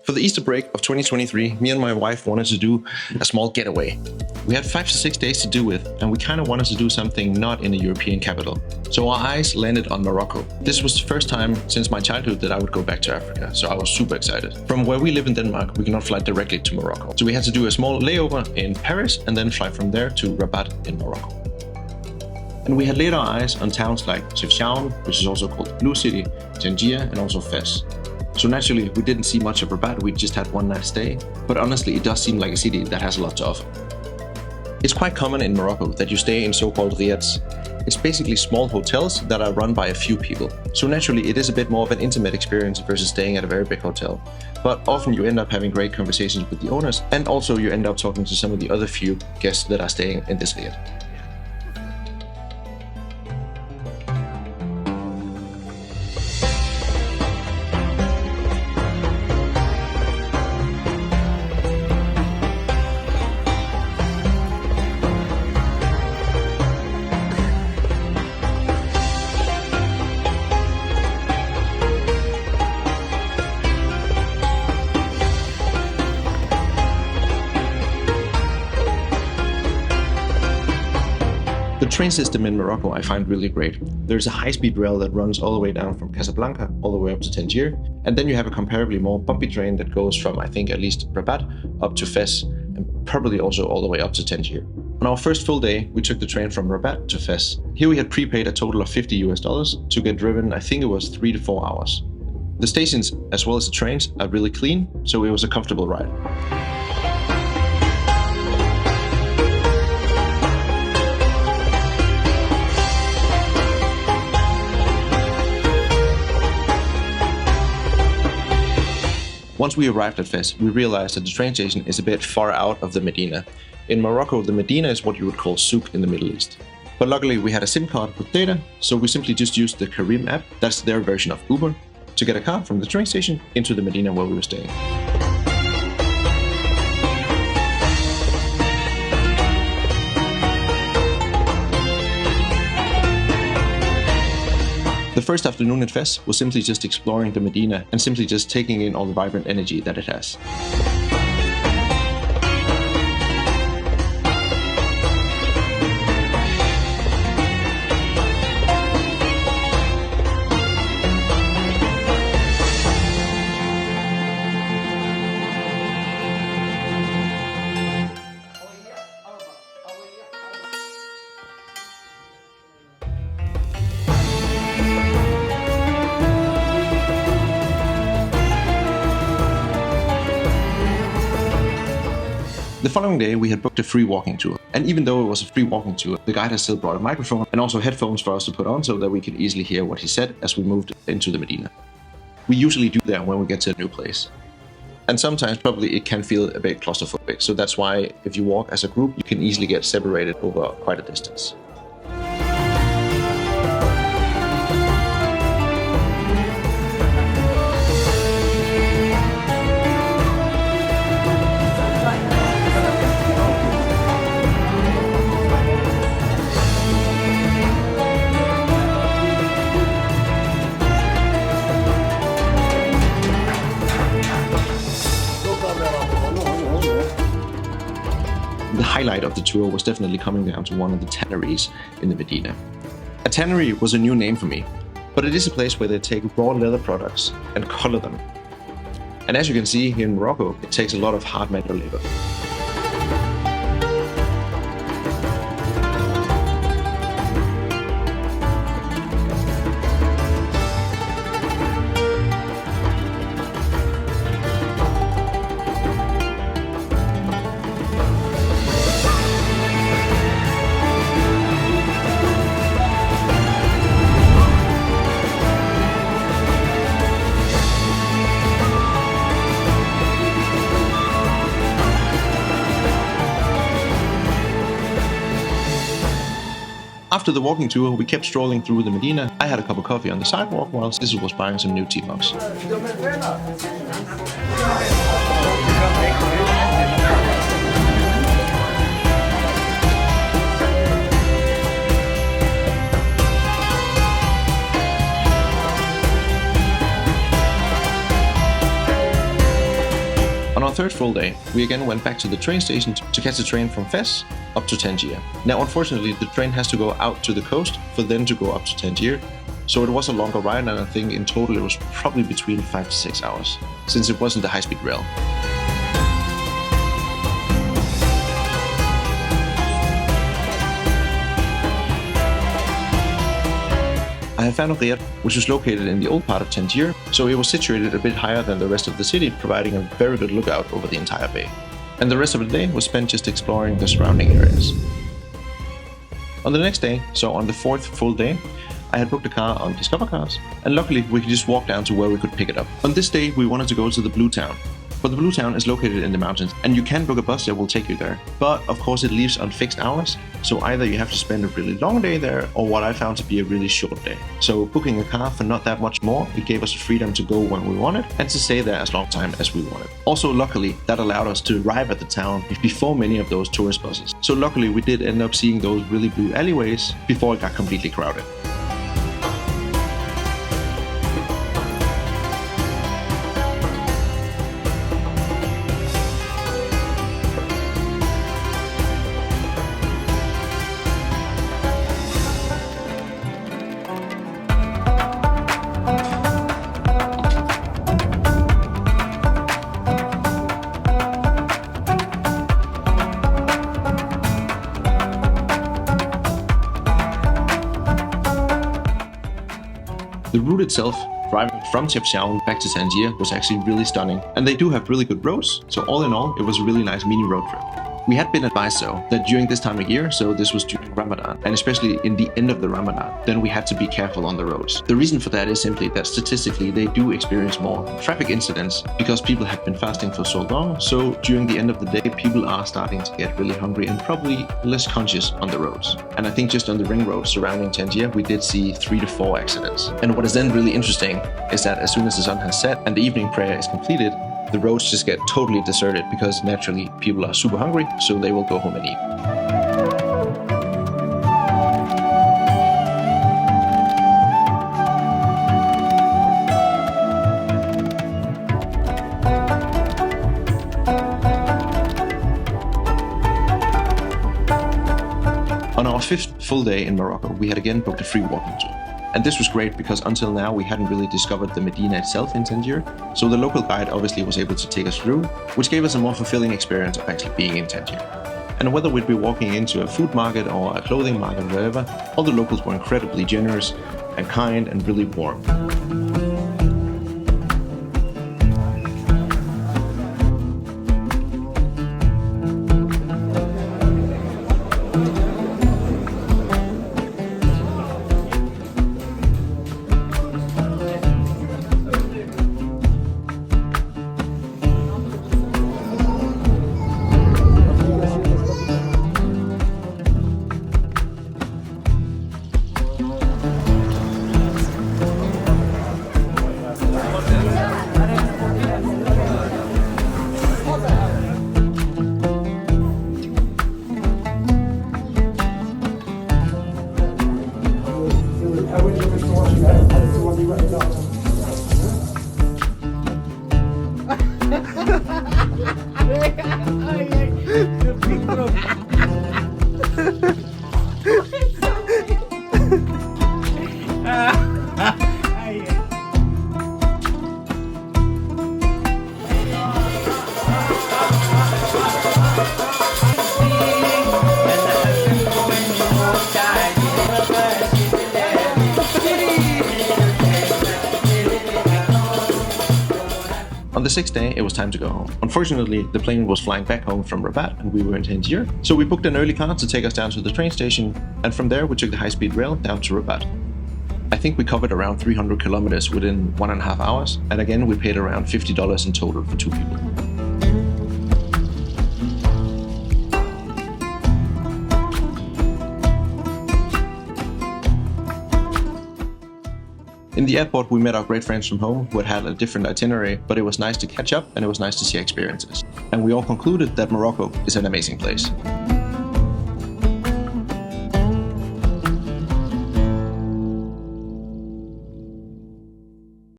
For the Easter break of 2023, me and my wife wanted to do a small getaway. We had 5 to 6 days to do with, and we kind of wanted to do something not in a European capital. So our eyes landed on Morocco. This was the first time since my childhood that I would go back to Africa, so I was super excited. From where we live in Denmark, we cannot fly directly to Morocco. So we had to do a small layover in Paris and then fly from there to Rabat in Morocco. And we had laid our eyes on towns like Chefchaouen, which is also called Blue City, Tangier, and also Fez. So naturally, we didn't see much of Rabat, we just had one night stay, but honestly, it does seem like a city that has a lot to offer. It's quite common in Morocco that you stay in so-called riads. It's basically small hotels that are run by a few people. So naturally, it is a bit more of an intimate experience versus staying at a very big hotel. But often you end up having great conversations with the owners, and also you end up talking to some of the other few guests that are staying in this riad. The train system in Morocco I find really great. There's a high-speed rail that runs all the way down from Casablanca all the way up to Tangier, and then you have a comparably more bumpy train that goes from, I think, at least Rabat up to Fez, and probably also all the way up to Tangier. On our first full day, we took the train from Rabat to Fez. Here we had prepaid a total of $50 to get driven, I think it was 3 to 4 hours. The stations, as well as the trains, are really clean, so it was a comfortable ride. Once we arrived at Fez, we realized that the train station is a bit far out of the Medina. In Morocco, the Medina is what you would call souk in the Middle East. But luckily we had a SIM card with data, so we simply just used the Karim app, that's their version of Uber, to get a car from the train station into the Medina where we were staying. The first afternoon in Fez was simply just exploring the Medina and simply just taking in all the vibrant energy that it has. The following day, we had booked a free walking tour. And even though it was a free walking tour, the guide has still brought a microphone and also headphones for us to put on so that we could easily hear what he said as we moved into the Medina. We usually do that when we get to a new place. And sometimes probably it can feel a bit claustrophobic. So that's why if you walk as a group, you can easily get separated over quite a distance. The highlight of the tour was definitely coming down to one of the tanneries in the Medina. A tannery was a new name for me, but it is a place where they take raw leather products and color them. And as you can see here in Morocco, it takes a lot of hard manual labor. After the walking tour, we kept strolling through the Medina. I had a cup of coffee on the sidewalk while Sissel was buying some new tea mugs. On our third full day, we again went back to the train station to catch a train from Fes up to Tangier. Now unfortunately the train has to go out to the coast for then to go up to Tangier, so it was a longer ride, and I think in total it was probably between 5 to 6 hours, since it wasn't a high-speed rail. I have found Riyadh, which was located in the old part of Tangier, so it was situated a bit higher than the rest of the city, providing a very good lookout over the entire bay. And the rest of the day was spent just exploring the surrounding areas. On the next day, so on the fourth full day, I had booked a car on Discover Cars, and luckily we could just walk down to where we could pick it up. On this day we wanted to go to the Blue Town, but the Blue Town is located in the mountains, and you can book a bus that will take you there. But of course it leaves on fixed hours, so either you have to spend a really long day there, or what I found to be a really short day. So booking a car for not that much more, it gave us the freedom to go when we wanted, and to stay there as long time as we wanted. Also luckily, that allowed us to arrive at the town before many of those tourist buses. So luckily we did end up seeing those really blue alleyways before it got completely crowded. The route itself, driving from Chefchaouen back to Tangier, was actually really stunning, and they do have really good roads, so all in all it was a really nice mini road trip. We had been advised though that during this time of year, so this was during Ramadan, and especially in the end of the Ramadan, then we had to be careful on the roads. The reason for that is simply that statistically they do experience more traffic incidents because people have been fasting for so long, so during the end of the day people are starting to get really hungry and probably less conscious on the roads. And I think just on the ring road surrounding Tangier we did see 3 to 4 accidents. And what is then really interesting is that as soon as the sun has set and the evening prayer is completed, the roads just get totally deserted because naturally people are super hungry, so they will go home and eat. On our 5th full day in Morocco, we had again booked a free walking tour. And this was great because until now we hadn't really discovered the Medina itself in Tangier, so the local guide obviously was able to take us through, which gave us a more fulfilling experience of actually being in Tangier. And whether we'd be walking into a food market or a clothing market or whatever, all the locals were incredibly generous and kind and really warm. On the 6th day, it was time to go home. Unfortunately, the plane was flying back home from Rabat and we were in Tangier, so we booked an early car to take us down to the train station, and from there we took the high-speed rail down to Rabat. I think we covered around 300 kilometers within 1.5 hours, and again we paid around $50 in total for 2 people. In the airport, we met our great friends from home who had a different itinerary, but it was nice to catch up and it was nice to share experiences. And we all concluded that Morocco is an amazing place.